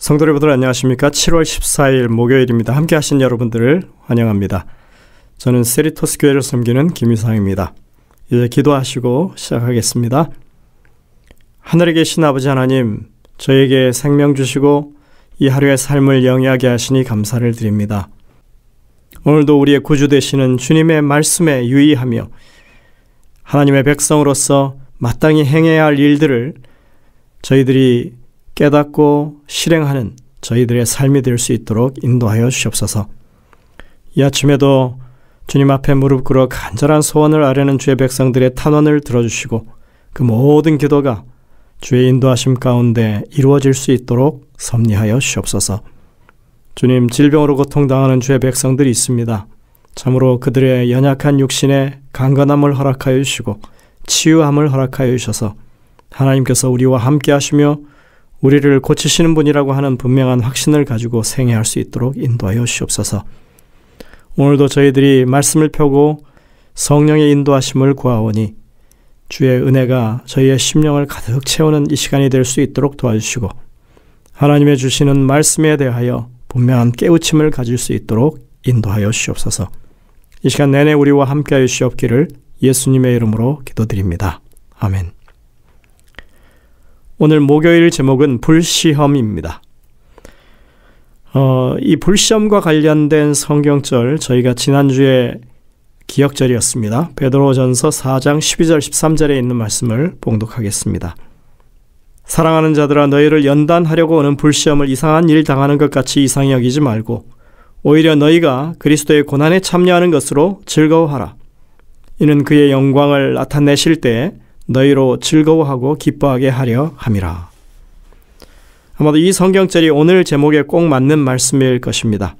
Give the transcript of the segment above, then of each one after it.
성도 여러분들 안녕하십니까? 7월 14일 목요일입니다. 함께 하신 여러분들을 환영합니다. 저는 세리토스 교회를 섬기는 김희상입니다. 이제 기도하시고 시작하겠습니다. 하늘에 계신 아버지 하나님, 저에게 생명 주시고 이 하루의 삶을 영위하게 하시니 감사를 드립니다. 오늘도 우리의 구주 되시는 주님의 말씀에 유의하며 하나님의 백성으로서 마땅히 행해야 할 일들을 저희들이 깨닫고 실행하는 저희들의 삶이 될 수 있도록 인도하여 주시옵소서. 이 아침에도 주님 앞에 무릎 꿇어 간절한 소원을 아뢰는 주의 백성들의 탄원을 들어주시고 그 모든 기도가 주의 인도하심 가운데 이루어질 수 있도록 섭리하여 주시옵소서. 주님, 질병으로 고통당하는 주의 백성들이 있습니다. 참으로 그들의 연약한 육신에 강건함을 허락하여 주시고 치유함을 허락하여 주셔서 하나님께서 우리와 함께 하시며 우리를 고치시는 분이라고 하는 분명한 확신을 가지고 생애할 수 있도록 인도하여 주시옵소서. 오늘도 저희들이 말씀을 펴고 성령의 인도하심을 구하오니 주의 은혜가 저희의 심령을 가득 채우는 이 시간이 될 수 있도록 도와주시고 하나님의 주시는 말씀에 대하여 분명한 깨우침을 가질 수 있도록 인도하여 주시옵소서. 이 시간 내내 우리와 함께하여 주시옵기를 예수님의 이름으로 기도드립니다. 아멘. 오늘 목요일 제목은 불시험입니다. 이 불시험과 관련된 성경절 저희가 지난주에 기억절이었습니다. 베드로전서 4장 12절 13절에 있는 말씀을 봉독하겠습니다. 사랑하는 자들아, 너희를 연단하려고 오는 불시험을 이상한 일 당하는 것 같이 이상히 여기지 말고 오히려 너희가 그리스도의 고난에 참여하는 것으로 즐거워하라. 이는 그의 영광을 나타내실 때에 너희로 즐거워하고 기뻐하게 하려 함이라. 아마도 이 성경절이 오늘 제목에 꼭 맞는 말씀일 것입니다.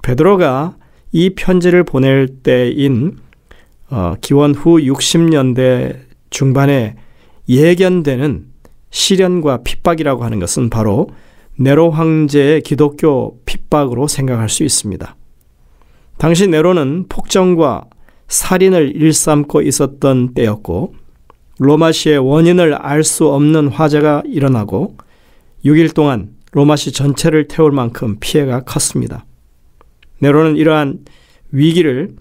베드로가 이 편지를 보낼 때인 기원 후 60년대 중반에 예견되는 시련과 핍박이라고 하는 것은 바로 네로 황제의 기독교 핍박으로 생각할 수 있습니다. 당시 네로는 폭정과 살인을 일삼고 있었던 때였고 로마시의 원인을 알 수 없는 화재가 일어나고 6일 동안 로마시 전체를 태울 만큼 피해가 컸습니다. 네로는 이러한 위기를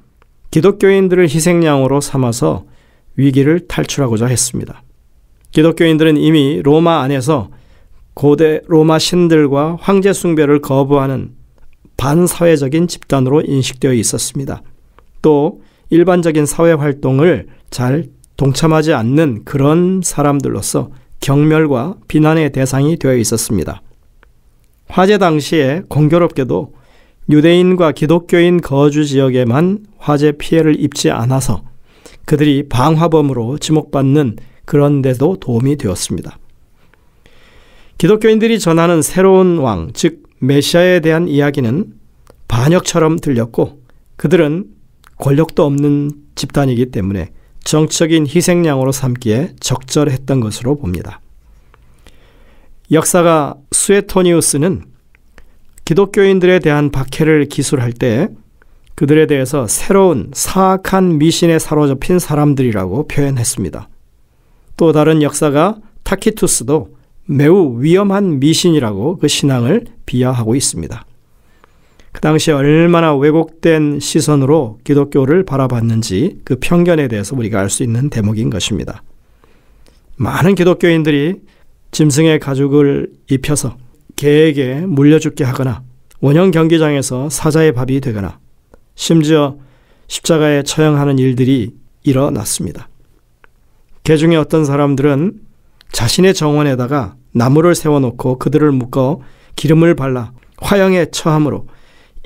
기독교인들을 희생양으로 삼아서 위기를 탈출하고자 했습니다. 기독교인들은 이미 로마 안에서 고대 로마 신들과 황제 숭배를 거부하는 반사회적인 집단으로 인식되어 있었습니다. 또 일반적인 사회 활동을 잘 동참하지 않는 그런 사람들로서 경멸과 비난의 대상이 되어 있었습니다. 화재 당시에 공교롭게도 유대인과 기독교인 거주 지역에만 화재 피해를 입지 않아서 그들이 방화범으로 지목받는 그런 데도 도움이 되었습니다. 기독교인들이 전하는 새로운 왕, 즉 메시아에 대한 이야기는 반역처럼 들렸고 그들은 권력도 없는 집단이기 때문에 정치적인 희생양으로 삼기에 적절했던 것으로 봅니다. 역사가 수에토니우스는 기독교인들에 대한 박해를 기술할 때 그들에 대해서 새로운 사악한 미신에 사로잡힌 사람들이라고 표현했습니다. 또 다른 역사가 타키투스도 매우 위험한 미신이라고 그 신앙을 비하하고 있습니다. 그 당시에 얼마나 왜곡된 시선으로 기독교를 바라봤는지 그 편견에 대해서 우리가 알 수 있는 대목인 것입니다. 많은 기독교인들이 짐승의 가죽을 입혀서 개에게 물려 죽게 하거나 원형 경기장에서 사자의 밥이 되거나 심지어 십자가에 처형하는 일들이 일어났습니다. 개 중에 어떤 사람들은 자신의 정원에다가 나무를 세워놓고 그들을 묶어 기름을 발라 화형에 처함으로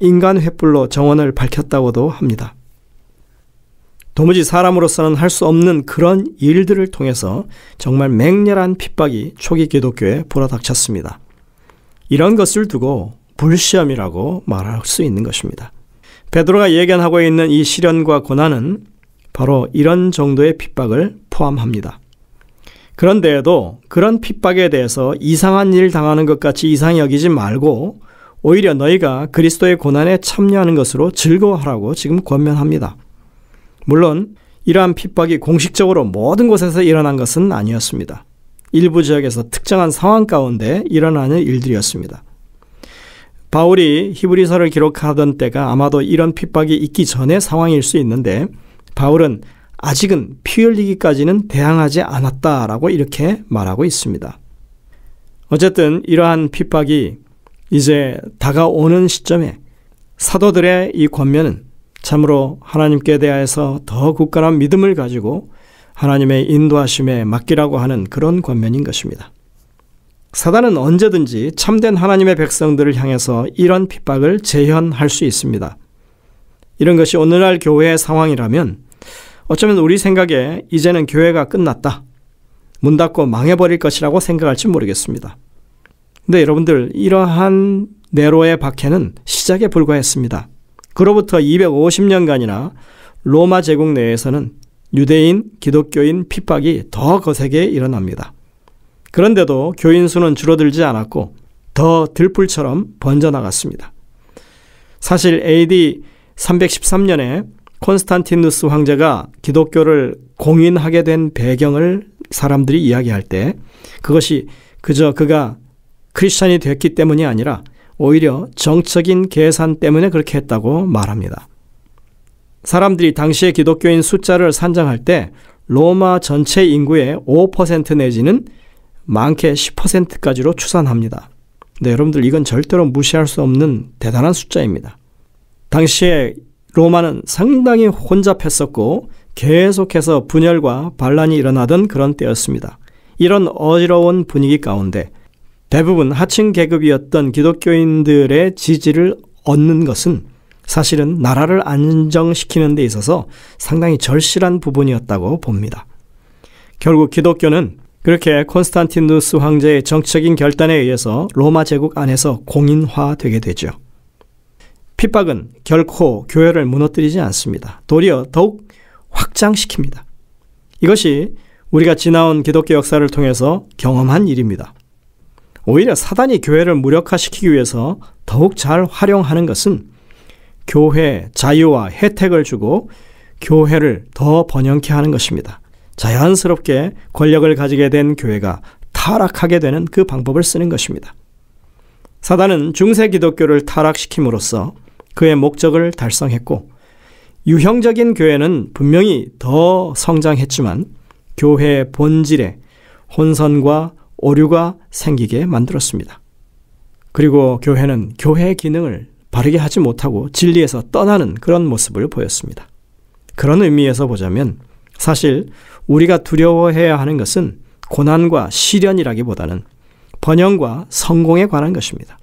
인간 횃불로 정원을 밝혔다고도 합니다. 도무지 사람으로서는 할 수 없는 그런 일들을 통해서 정말 맹렬한 핍박이 초기 기독교에 불어닥쳤습니다. 이런 것을 두고 불시험이라고 말할 수 있는 것입니다. 베드로가 예견하고 있는 이 시련과 고난은 바로 이런 정도의 핍박을 포함합니다. 그런데에도 그런 핍박에 대해서 이상한 일 당하는 것 같이 이상히 여기지 말고 오히려 너희가 그리스도의 고난에 참여하는 것으로 즐거워하라고 지금 권면합니다. 물론 이러한 핍박이 공식적으로 모든 곳에서 일어난 것은 아니었습니다. 일부 지역에서 특정한 상황 가운데 일어나는 일들이었습니다. 바울이 히브리서를 기록하던 때가 아마도 이런 핍박이 있기 전의 상황일 수 있는데 바울은 아직은 피 흘리기까지는 대항하지 않았다라고 이렇게 말하고 있습니다. 어쨌든 이러한 핍박이 이제 다가오는 시점에 사도들의 이 권면은 참으로 하나님께 대하여서 더 굳건한 믿음을 가지고 하나님의 인도하심에 맡기라고 하는 그런 권면인 것입니다. 사단은 언제든지 참된 하나님의 백성들을 향해서 이런 핍박을 재현할 수 있습니다. 이런 것이 오늘날 교회의 상황이라면 어쩌면 우리 생각에 이제는 교회가 끝났다, 문 닫고 망해버릴 것이라고 생각할지 모르겠습니다. 근데 여러분들, 이러한 네로의 박해는 시작에 불과했습니다. 그로부터 250년간이나 로마 제국 내에서는 유대인, 기독교인 핍박이 더 거세게 일어납니다. 그런데도 교인 수는 줄어들지 않았고 더 들불처럼 번져나갔습니다. 사실 AD 313년에 콘스탄티누스 황제가 기독교를 공인하게 된 배경을 사람들이 이야기할 때 그것이 그저 그가 크리스찬이 됐기 때문이 아니라 오히려 정적인 계산 때문에 그렇게 했다고 말합니다. 사람들이 당시의 기독교인 숫자를 산정할 때 로마 전체 인구의 5% 내지는 많게 10%까지로 추산합니다. 근데 여러분들, 이건 절대로 무시할 수 없는 대단한 숫자입니다. 당시에 로마는 상당히 혼잡했었고 계속해서 분열과 반란이 일어나던 그런 때였습니다. 이런 어지러운 분위기 가운데 대부분 하층 계급이었던 기독교인들의 지지를 얻는 것은 사실은 나라를 안정시키는 데 있어서 상당히 절실한 부분이었다고 봅니다. 결국 기독교는 그렇게 콘스탄티누스 황제의 정치적인 결단에 의해서 로마 제국 안에서 공인화되게 되죠. 핍박은 결코 교회를 무너뜨리지 않습니다. 도리어 더욱 확장시킵니다. 이것이 우리가 지나온 기독교 역사를 통해서 경험한 일입니다. 오히려 사단이 교회를 무력화시키기 위해서 더욱 잘 활용하는 것은 교회에 자유와 혜택을 주고 교회를 더 번영케 하는 것입니다. 자연스럽게 권력을 가지게 된 교회가 타락하게 되는 그 방법을 쓰는 것입니다. 사단은 중세 기독교를 타락시킴으로써 그의 목적을 달성했고 유형적인 교회는 분명히 더 성장했지만 교회의 본질에 혼선과 오류가 생기게 만들었습니다. 그리고 교회는 교회의 기능을 바르게 하지 못하고 진리에서 떠나는 그런 모습을 보였습니다. 그런 의미에서 보자면 사실 우리가 두려워해야 하는 것은 고난과 시련이라기보다는 번영과 성공에 관한 것입니다.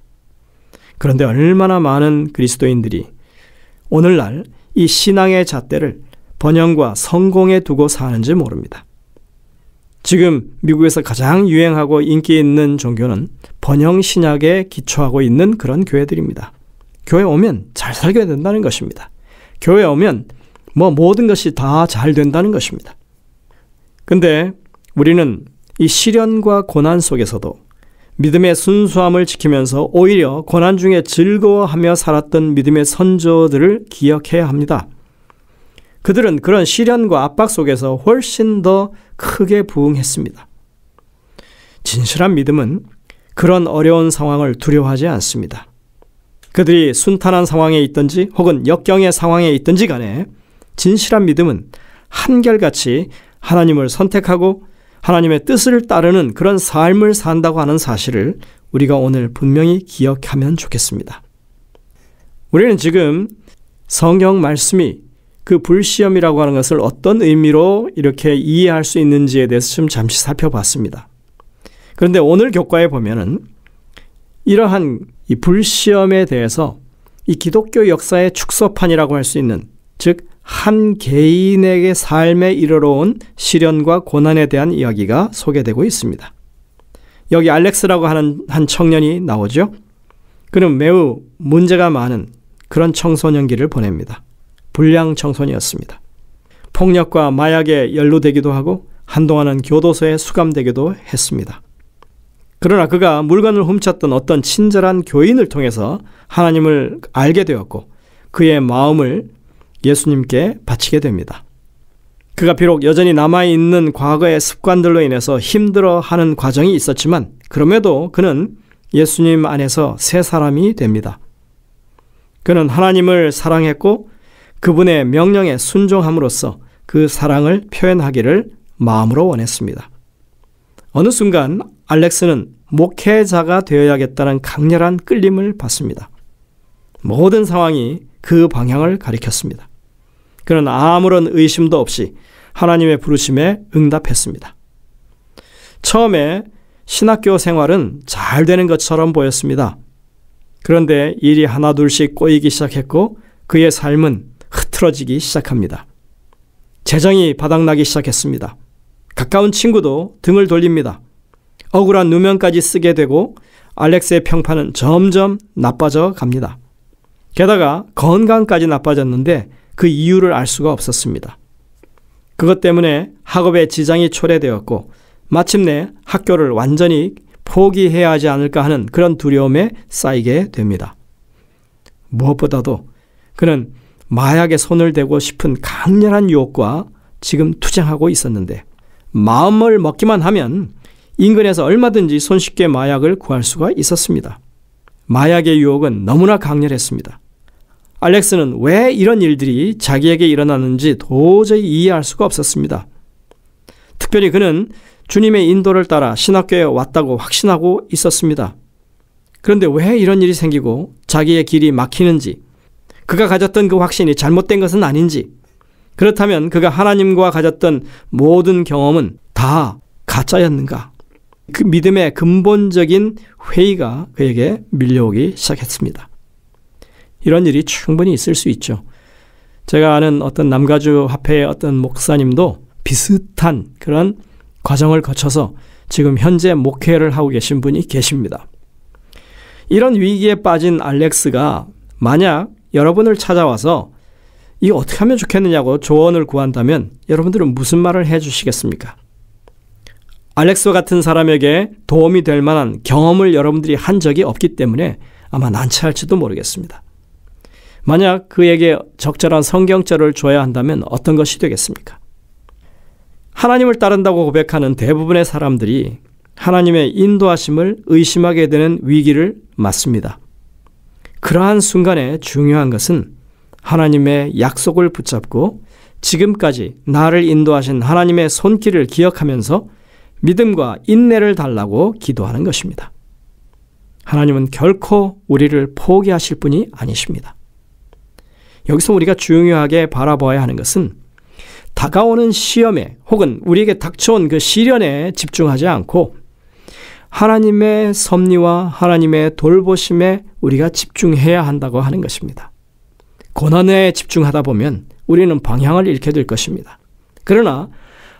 그런데 얼마나 많은 그리스도인들이 오늘날 이 신앙의 잣대를 번영과 성공에 두고 사는지 모릅니다. 지금 미국에서 가장 유행하고 인기 있는 종교는 번영 신약에 기초하고 있는 그런 교회들입니다. 교회 오면 잘 살게 된다는 것입니다. 교회 오면 모든 것이 다 잘 된다는 것입니다. 근데 우리는 이 시련과 고난 속에서도 믿음의 순수함을 지키면서 오히려 고난 중에 즐거워하며 살았던 믿음의 선조들을 기억해야 합니다. 그들은 그런 시련과 압박 속에서 훨씬 더 크게 부응했습니다. 진실한 믿음은 그런 어려운 상황을 두려워하지 않습니다. 그들이 순탄한 상황에 있든지 혹은 역경의 상황에 있든지 간에 진실한 믿음은 한결같이 하나님을 선택하고 하나님의 뜻을 따르는 그런 삶을 산다고 하는 사실을 우리가 오늘 분명히 기억하면 좋겠습니다. 우리는 지금 성경 말씀이 그 불시험이라고 하는 것을 어떤 의미로 이렇게 이해할 수 있는지에 대해서 좀 잠시 살펴봤습니다. 그런데 오늘 교과에 보면은 이러한 이 불시험에 대해서 이 기독교 역사의 축소판이라고 할 수 있는, 즉 한 개인에게 삶에 이르러온 시련과 고난에 대한 이야기가 소개되고 있습니다. 여기 알렉스라고 하는 한 청년이 나오죠. 그는 매우 문제가 많은 그런 청소년기를 보냅니다. 불량 청소년이었습니다. 폭력과 마약에 연루되기도 하고 한동안은 교도소에 수감되기도 했습니다. 그러나 그가 물건을 훔쳤던 어떤 친절한 교인을 통해서 하나님을 알게 되었고 그의 마음을 예수님께 바치게 됩니다. 그가 비록 여전히 남아있는 과거의 습관들로 인해서 힘들어하는 과정이 있었지만 그럼에도 그는 예수님 안에서 새 사람이 됩니다. 그는 하나님을 사랑했고 그분의 명령에 순종함으로써 그 사랑을 표현하기를 마음으로 원했습니다. 어느 순간 알렉스는 목회자가 되어야겠다는 강렬한 끌림을 받습니다. 모든 상황이 그 방향을 가리켰습니다. 그는 아무런 의심도 없이 하나님의 부르심에 응답했습니다. 처음에 신학교 생활은 잘 되는 것처럼 보였습니다. 그런데 일이 하나둘씩 꼬이기 시작했고 그의 삶은 흐트러지기 시작합니다. 재정이 바닥나기 시작했습니다. 가까운 친구도 등을 돌립니다. 억울한 누명까지 쓰게 되고 알렉스의 평판은 점점 나빠져 갑니다. 게다가 건강까지 나빠졌는데 그 이유를 알 수가 없었습니다. 그것 때문에 학업에 지장이 초래되었고 마침내 학교를 완전히 포기해야 하지 않을까 하는 그런 두려움에 쌓이게 됩니다. 무엇보다도 그는 마약에 손을 대고 싶은 강렬한 유혹과 지금 투쟁하고 있었는데 마음을 먹기만 하면 인근에서 얼마든지 손쉽게 마약을 구할 수가 있었습니다. 마약의 유혹은 너무나 강렬했습니다. 알렉스는 왜 이런 일들이 자기에게 일어나는지 도저히 이해할 수가 없었습니다. 특별히 그는 주님의 인도를 따라 신학교에 왔다고 확신하고 있었습니다. 그런데 왜 이런 일이 생기고 자기의 길이 막히는지, 그가 가졌던 그 확신이 잘못된 것은 아닌지, 그렇다면 그가 하나님과 가졌던 모든 경험은 다 가짜였는가? 그 믿음의 근본적인 회의가 그에게 밀려오기 시작했습니다. 이런 일이 충분히 있을 수 있죠. 제가 아는 어떤 남가주 화폐의 어떤 목사님도 비슷한 그런 과정을 거쳐서 지금 현재 목회를 하고 계신 분이 계십니다. 이런 위기에 빠진 알렉스가 만약 여러분을 찾아와서 이거 어떻게 하면 좋겠느냐고 조언을 구한다면 여러분들은 무슨 말을 해주시겠습니까? 알렉스와 같은 사람에게 도움이 될 만한 경험을 여러분들이 한 적이 없기 때문에 아마 난처할지도 모르겠습니다. 만약 그에게 적절한 성경절을 줘야 한다면 어떤 것이 되겠습니까? 하나님을 따른다고 고백하는 대부분의 사람들이 하나님의 인도하심을 의심하게 되는 위기를 맞습니다. 그러한 순간에 중요한 것은 하나님의 약속을 붙잡고 지금까지 나를 인도하신 하나님의 손길을 기억하면서 믿음과 인내를 달라고 기도하는 것입니다. 하나님은 결코 우리를 포기하실 분이 아니십니다. 여기서 우리가 중요하게 바라봐야 하는 것은 다가오는 시험에 혹은 우리에게 닥쳐온 그 시련에 집중하지 않고 하나님의 섭리와 하나님의 돌보심에 우리가 집중해야 한다고 하는 것입니다. 고난에 집중하다 보면 우리는 방향을 잃게 될 것입니다. 그러나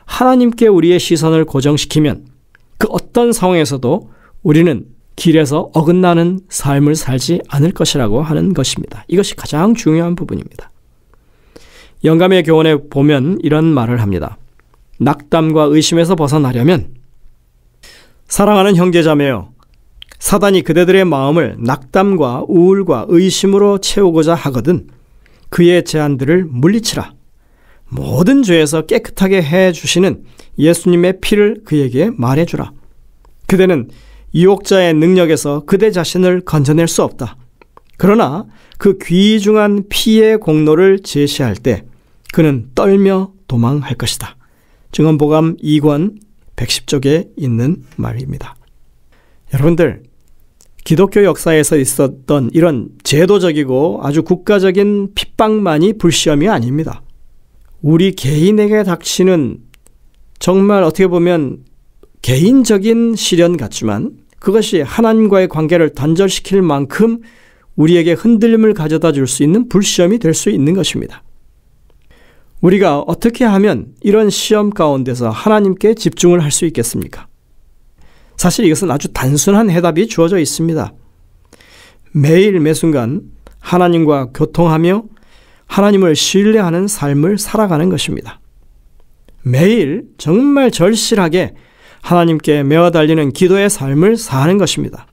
하나님께 우리의 시선을 고정시키면 그 어떤 상황에서도 우리는 길에서 어긋나는 삶을 살지 않을 것이라고 하는 것입니다. 이것이 가장 중요한 부분입니다. 영감의 교훈에 보면 이런 말을 합니다. 낙담과 의심에서 벗어나려면 사랑하는 형제자매여, 사단이 그대들의 마음을 낙담과 우울과 의심으로 채우고자 하거든 그의 제안들을 물리치라. 모든 죄에서 깨끗하게 해주시는 예수님의 피를 그에게 말해주라. 그대는 유혹자의 능력에서 그대 자신을 건져낼 수 없다. 그러나 그 귀중한 피의 공로를 제시할 때 그는 떨며 도망할 것이다. 증언보감 2권 110쪽에 있는 말입니다. 여러분들, 기독교 역사에서 있었던 이런 제도적이고 아주 국가적인 핍박만이 불시험이 아닙니다. 우리 개인에게 닥치는 정말 어떻게 보면 개인적인 시련 같지만 그것이 하나님과의 관계를 단절시킬 만큼 우리에게 흔들림을 가져다 줄 수 있는 불시험이 될 수 있는 것입니다. 우리가 어떻게 하면 이런 시험 가운데서 하나님께 집중을 할 수 있겠습니까? 사실 이것은 아주 단순한 해답이 주어져 있습니다. 매일 매순간 하나님과 교통하며 하나님을 신뢰하는 삶을 살아가는 것입니다. 매일 정말 절실하게 하나님께 메어 달리는 기도의 삶을 사는 것입니다.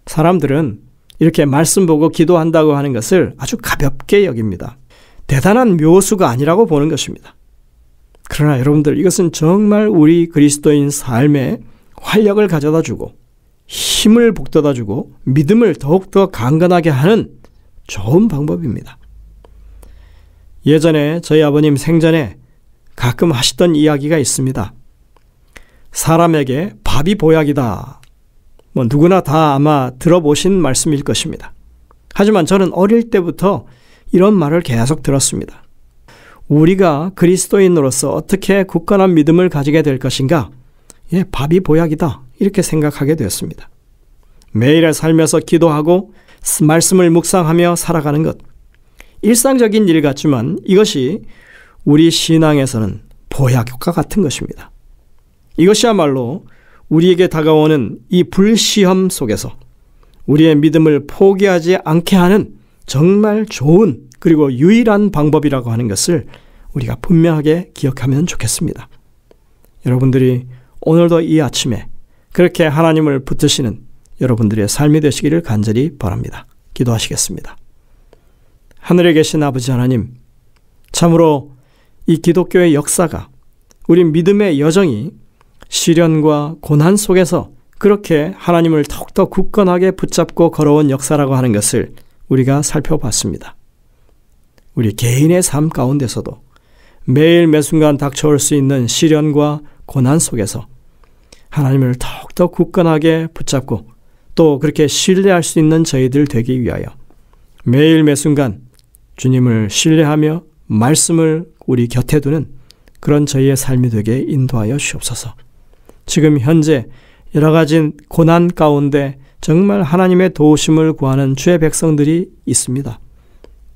사람들은 이렇게 말씀 보고 기도한다고 하는 것을 아주 가볍게 여깁니다. 대단한 묘수가 아니라고 보는 것입니다. 그러나 여러분들, 이것은 정말 우리 그리스도인 삶에 활력을 가져다 주고 힘을 북돋아 주고 믿음을 더욱더 강건하게 하는 좋은 방법입니다. 예전에 저희 아버님 생전에 가끔 하시던 이야기가 있습니다. 사람에게 밥이 보약이다. 누구나 다 아마 들어보신 말씀일 것입니다. 하지만 저는 어릴 때부터 이런 말을 계속 들었습니다. 우리가 그리스도인으로서 어떻게 굳건한 믿음을 가지게 될 것인가? 밥이 보약이다. 이렇게 생각하게 되었습니다. 매일의 삶에서 기도하고 말씀을 묵상하며 살아가는 것. 일상적인 일 같지만 이것이 우리 신앙에서는 보약효과 같은 것입니다. 이것이야말로 우리에게 다가오는 이 불시험 속에서 우리의 믿음을 포기하지 않게 하는 정말 좋은 그리고 유일한 방법이라고 하는 것을 우리가 분명하게 기억하면 좋겠습니다. 여러분들이 오늘도 이 아침에 그렇게 하나님을 붙드시는 여러분들의 삶이 되시기를 간절히 바랍니다. 기도하시겠습니다. 하늘에 계신 아버지 하나님, 참으로 이 기독교의 역사가, 우리 믿음의 여정이 시련과 고난 속에서 그렇게 하나님을 더욱더 굳건하게 붙잡고 걸어온 역사라고 하는 것을 우리가 살펴봤습니다. 우리 개인의 삶 가운데서도 매일 매순간 닥쳐올 수 있는 시련과 고난 속에서 하나님을 더욱더 굳건하게 붙잡고 또 그렇게 신뢰할 수 있는 저희들 되기 위하여 매일 매순간 주님을 신뢰하며 말씀을 우리 곁에 두는 그런 저희의 삶이 되게 인도하여 주옵소서. 지금 현재 여러 가지 고난 가운데 정말 하나님의 도우심을 구하는 주의 백성들이 있습니다.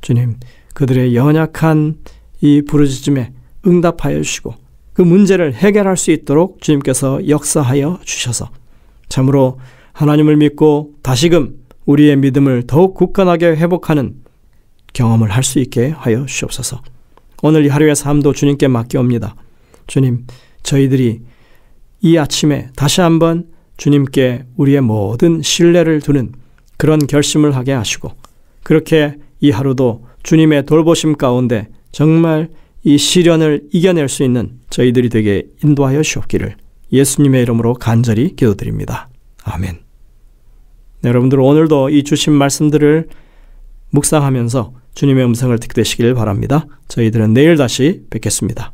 주님, 그들의 연약한 이 부르짖음에 응답하여 주시고 그 문제를 해결할 수 있도록 주님께서 역사하여 주셔서 참으로 하나님을 믿고 다시금 우리의 믿음을 더욱 굳건하게 회복하는 경험을 할 수 있게 하여 주옵소서. 오늘 이 하루의 삶도 주님께 맡겨옵니다. 주님, 저희들이 이 아침에 다시 한번 주님께 우리의 모든 신뢰를 두는 그런 결심을 하게 하시고 그렇게 이 하루도 주님의 돌보심 가운데 정말 이 시련을 이겨낼 수 있는 저희들이 되게 인도하여 주옵기를 예수님의 이름으로 간절히 기도드립니다. 아멘. 네, 여러분들 오늘도 이 주신 말씀들을 묵상하면서 주님의 음성을 듣게 되시길 바랍니다. 저희들은 내일 다시 뵙겠습니다.